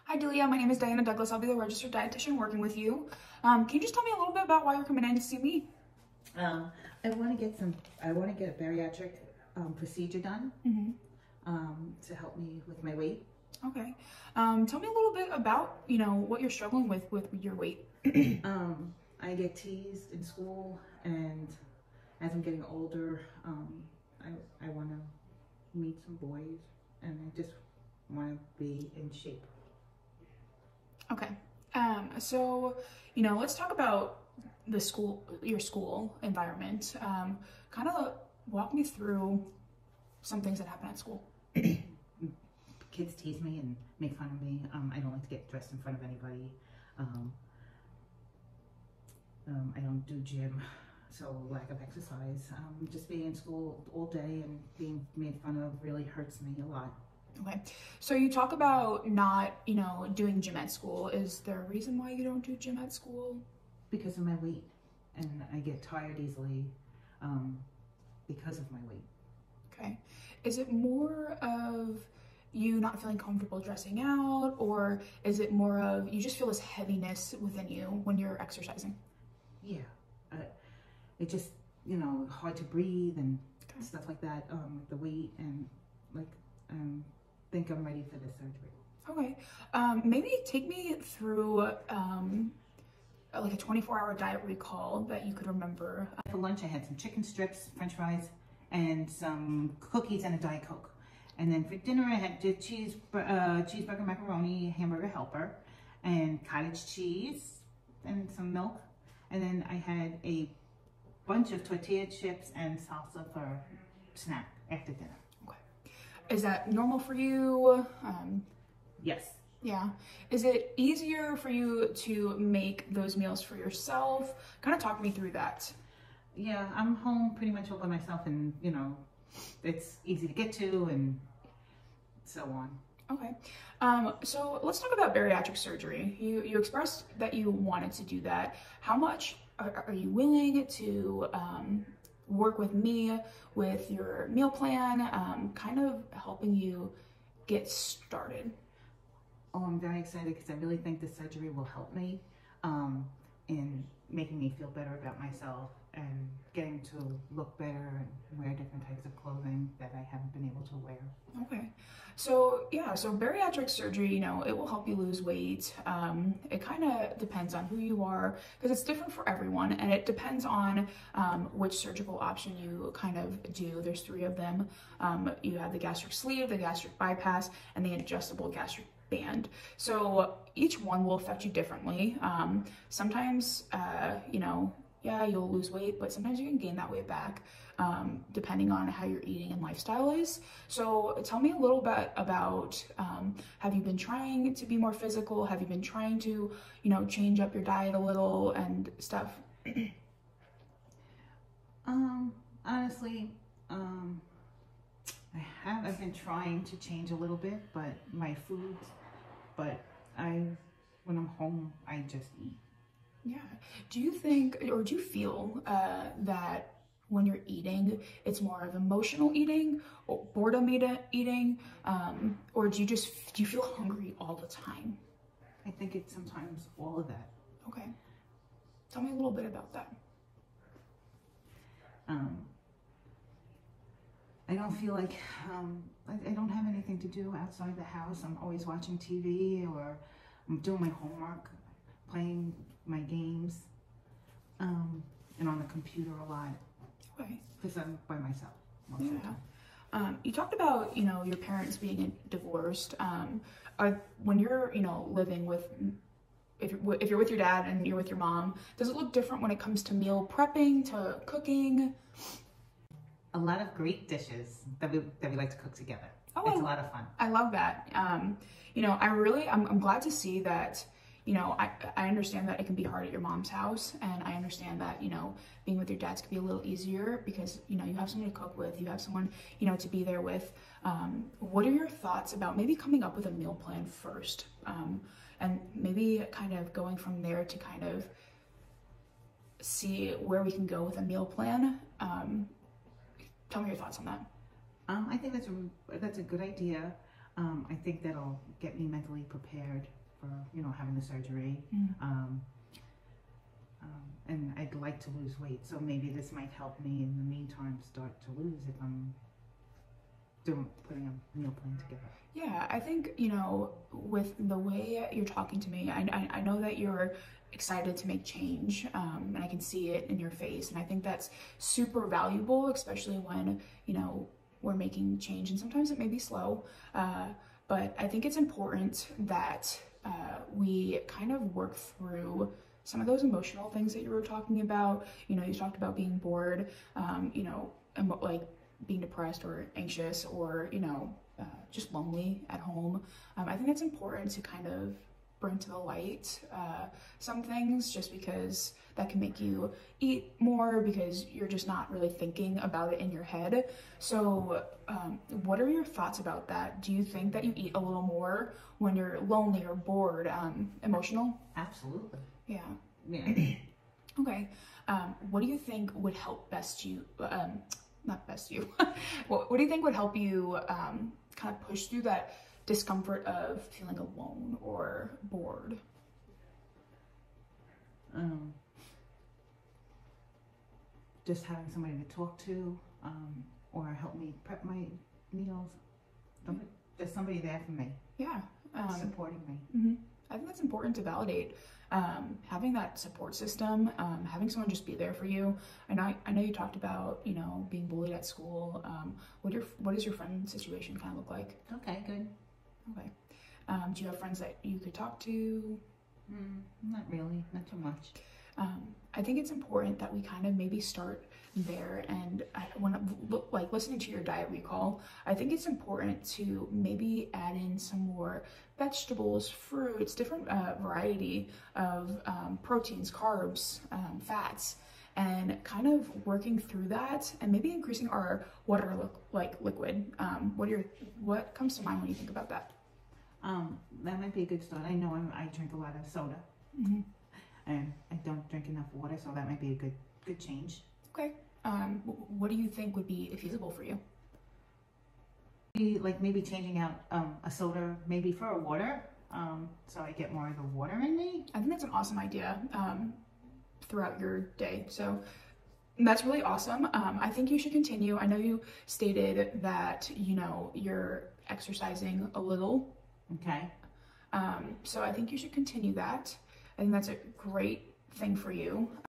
Hi Delia, my name is Diana Douglas. I'll be the registered dietitian working with you. Can you just tell me a little bit about why you're coming in to see me? I want to get a bariatric procedure done to help me with my weight. Okay. Tell me a little bit about, what you're struggling with your weight. I get teased in school, and as I'm getting older, I want to meet some boys, and I just want to be in shape. Okay. So, let's talk about your school environment. Kind of walk me through some things that happen at school. Kids tease me and make fun of me. I don't like to get dressed in front of anybody. I don't do gym, so lack of exercise. Just being in school all day and being made fun of really hurts me a lot. Okay, so you talk about not, doing gym at school. Is there a reason why you don't do gym at school? Because of my weight, and I get tired easily because of my weight. Okay, is it more of you not feeling comfortable dressing out, or is it more of you just feel this heaviness within you when you're exercising? Yeah, it just, hard to breathe and stuff like that, the weight, and think I'm ready for the surgery. Okay, maybe take me through like a 24-hour diet recall that you could remember. For lunch, I had some chicken strips, french fries, and some cookies and a Diet Coke. And then for dinner, I had cheeseburger macaroni, hamburger helper, and cottage cheese, and some milk. And then I had a bunch of tortilla chips and salsa for snack after dinner. Okay. Is that normal for you? Yes. Yeah. Is it easier for you to make those meals for yourself? Kind of talk me through that. Yeah, I'm home pretty much all by myself, and it's easy to get to and so on. Okay. So let's talk about bariatric surgery. You expressed that you wanted to do that. How much are you willing to work with me with your meal plan, kind of helping you get started? Oh, I'm very excited because I really think the surgery will help me in making me feel better about myself and getting to look better and wear different types of clothing that I haven't been able to wear. Okay. So bariatric surgery, it will help you lose weight. It kind of depends on who you are because it's different for everyone, and it depends on which surgical option you kind of do. There's 3 of them. You have the gastric sleeve, the gastric bypass, and the adjustable gastric band. So each one will affect you differently. Sometimes, you'll lose weight, but sometimes you can gain that weight back, depending on how your eating and lifestyle is. So tell me a little bit about, have you been trying to be more physical? Have you been trying to, change up your diet a little and stuff? Honestly, I've been trying to change a little bit, but when I'm home, I just eat. Yeah. Do you think, or do you feel that when you're eating, it's more of emotional eating or boredom eating, or do you feel hungry all the time? I think it's sometimes all of that. Okay. Tell me a little bit about that. I don't feel like, I don't have anything to do outside the house. I'm always watching TV, or I'm doing my homework, playing my games, and on the computer a lot. Okay. Because I'm by myself most of the time. You talked about, your parents being divorced. When you're, living with, if you're with your dad and you're with your mom, does it look different when it comes to meal prepping, to cooking? A lot of great dishes that we like to cook together. Oh, it's a lot of fun. I love that. I'm glad to see that, I understand that it can be hard at your mom's house, and I understand that, being with your dads can be a little easier because, you have someone to cook with, you have someone, to be there with. What are your thoughts about maybe coming up with a meal plan first, and maybe kind of going from there to kind of see where we can go with a meal plan? Tell me your thoughts on that. I think that's a good idea. I think that'll get me mentally prepared for, you know, having the surgery. And I'd like to lose weight, so maybe this might help me in the meantime start to lose if I'm putting a meal plan together. Yeah, I think, you know, with the way you're talking to me, I know that you're excited to make change, and I can see it in your face, and I think that's super valuable, especially when, you know, we're making change, and sometimes it may be slow, but I think it's important that we kind of work through some of those emotional things that you were talking about. You know, you talked about being bored, you know, like being depressed or anxious, or, you know, just lonely at home. I think it's important to kind of bring to the light some things, just because that can make you eat more because you're just not really thinking about it in your head. So what are your thoughts about that? Do you think that you eat a little more when you're lonely or bored, emotional? Absolutely. Yeah. Yeah. Okay. What do you think would help best you, not best you, what do you think would help you kind of push through that discomfort of feeling alone or bored? Just having somebody to talk to, or help me prep my meals. Just somebody there for me. Yeah. Supporting me. Mm-hmm. I think that's important to validate. Having that support system, having someone just be there for you. I know you talked about, you know, being bullied at school. What does your friend situation kind of look like? Okay, good. Okay. Do you have friends that you could talk to? Not really, not too much. I think it's important that we kind of maybe start there, and like listening to your diet recall, I think it's important to maybe add in some more vegetables, fruits, different variety of proteins, carbs, fats, and kind of working through that, and maybe increasing our water liquid. What comes to mind when you think about that? That might be a good start. I know I drink a lot of soda. And I don't drink enough water, so that might be a good change. Okay. What do you think would be feasible for you? Maybe changing out a soda maybe for a water, so I get more of the water in me. I think that's an awesome idea throughout your day. So that's really awesome. I think you should continue. I know you stated that, you know, you're exercising a little. Okay. So I think you should continue that. I think that's a great thing for you.